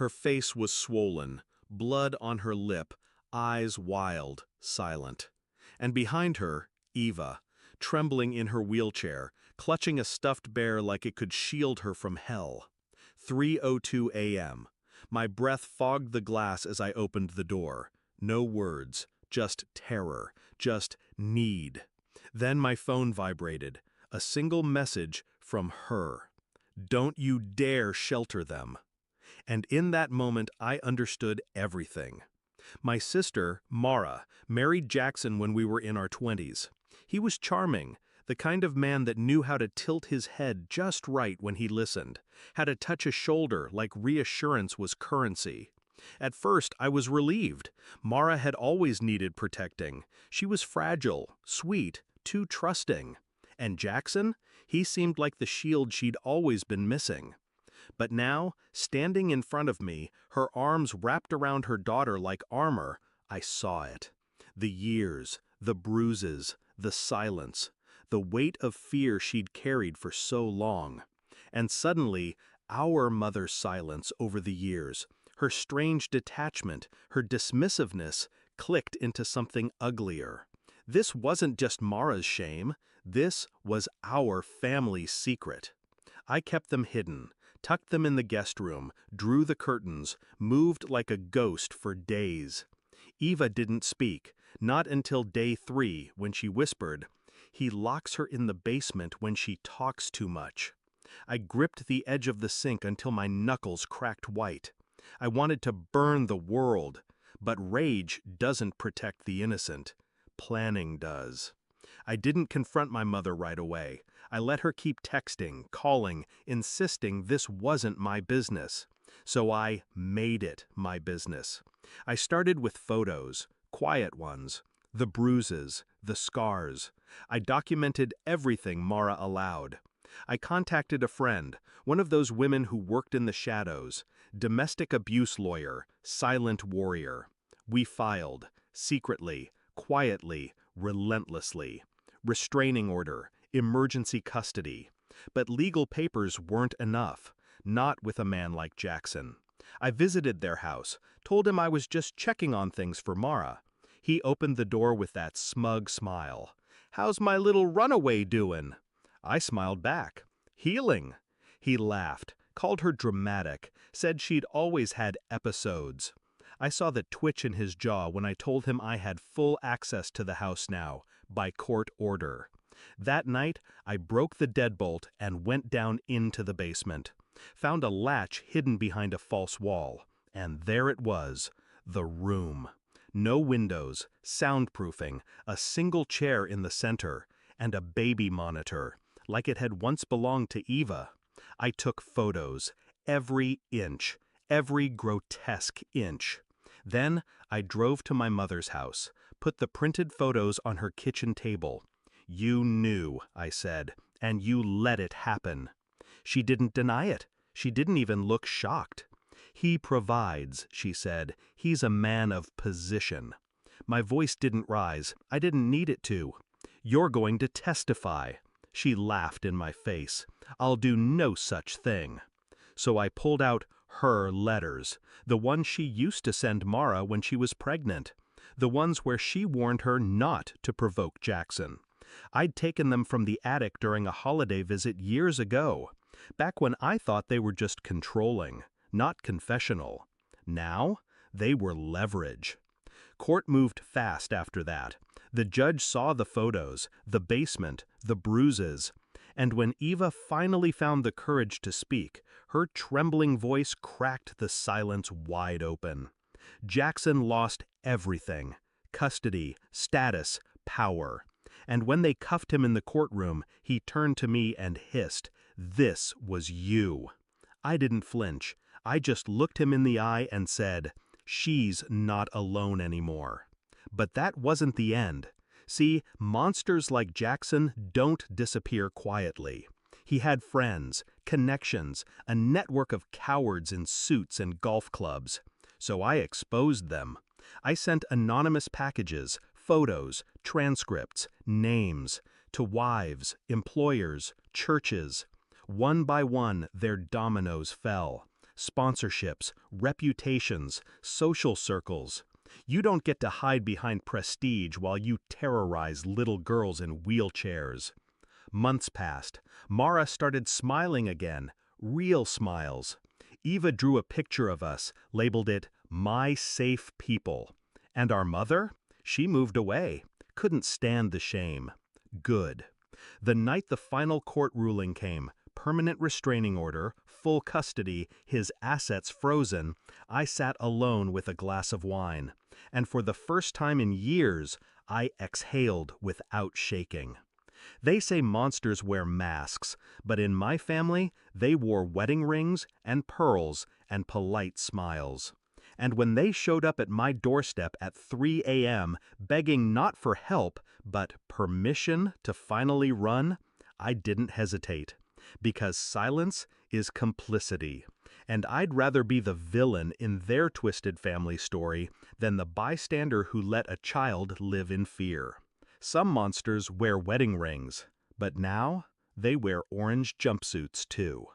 Her face was swollen, blood on her lip, eyes wild, silent. And behind her, Eva, trembling in her wheelchair, clutching a stuffed bear like it could shield her from hell. 3:02 a.m. My breath fogged the glass as I opened the door. No words, just terror, just need. Then my phone vibrated. A single message from her. "Don't you dare shelter them." And in that moment, I understood everything. My sister, Mara, married Jackson when we were in our 20s. He was charming, the kind of man that knew how to tilt his head just right when he listened, how to touch a shoulder like reassurance was currency. At first, I was relieved. Mara had always needed protecting. She was fragile, sweet, too trusting. And Jackson? He seemed like the shield she'd always been missing. But now, standing in front of me, her arms wrapped around her daughter like armor, I saw it. The years, the bruises, the silence, the weight of fear she'd carried for so long. And suddenly, our mother's silence over the years, her strange detachment, her dismissiveness, clicked into something uglier. This wasn't just Mara's shame, this was our family's secret. I kept them hidden, tucked them in the guest room, drew the curtains, moved like a ghost for days. Eva didn't speak, not until day 3 when she whispered, "He locks her in the basement when she talks too much." I gripped the edge of the sink until my knuckles cracked white. I wanted to burn the world, but rage doesn't protect the innocent. Planning does. I didn't confront my mother right away. I let her keep texting, calling, insisting this wasn't my business. So I made it my business. I started with photos, quiet ones, the bruises, the scars. I documented everything Mara allowed. I contacted a friend, one of those women who worked in the shadows, domestic abuse lawyer, silent warrior. We filed, secretly, quietly, relentlessly. Restraining order, emergency custody. But legal papers weren't enough, not with a man like Jackson. I visited their house, told him I was just checking on things for Mara. He opened the door with that smug smile. "How's my little runaway doing?" I smiled back. "Healing." He laughed, called her dramatic, said she'd always had episodes. I saw the twitch in his jaw when I told him I had full access to the house now, by court order. That night, I broke the deadbolt and went down into the basement. Found a latch hidden behind a false wall, and there it was, the room. No windows, soundproofing, a single chair in the center, and a baby monitor, like it had once belonged to Eva. I took photos, every inch, every grotesque inch. Then I drove to my mother's house, put the printed photos on her kitchen table. "You knew," I said, "and you let it happen." She didn't deny it. She didn't even look shocked. "He provides," she said. "He's a man of position." My voice didn't rise. I didn't need it to. "You're going to testify." She laughed in my face. "I'll do no such thing." So I pulled out her letters, the ones she used to send Mara when she was pregnant, the ones where she warned her not to provoke Jackson. I'd taken them from the attic during a holiday visit years ago, back when I thought they were just controlling, not confessional. Now, they were leverage. Court moved fast after that. The judge saw the photos, the basement, the bruises. And when Eva finally found the courage to speak, her trembling voice cracked the silence wide open. Jackson lost everything: custody, status, power. And when they cuffed him in the courtroom, he turned to me and hissed, "This was you." I didn't flinch. I just looked him in the eye and said, "She's not alone anymore." But that wasn't the end. See, monsters like Jackson don't disappear quietly. He had friends, connections, a network of cowards in suits and golf clubs. So I exposed them. I sent anonymous packages, photos, transcripts, names, to wives, employers, churches. One by one, their dominoes fell. sponsorships, reputations, social circles. You don't get to hide behind prestige while you terrorize little girls in wheelchairs. Months passed. Mara started smiling again, real smiles. Eva drew a picture of us, labeled it, "My Safe People." And our mother? She moved away. Couldn't stand the shame. Good. The night the final court ruling came, permanent restraining order, full custody, his assets frozen, I sat alone with a glass of wine. And for the first time in years, I exhaled without shaking. They say monsters wear masks, but in my family, they wore wedding rings and pearls and polite smiles. And when they showed up at my doorstep at 3 a.m., begging not for help, but permission to finally run, I didn't hesitate. Because silence is complicity. And I'd rather be the villain in their twisted family story than the bystander who let a child live in fear. Some monsters wear wedding rings, but now they wear orange jumpsuits too.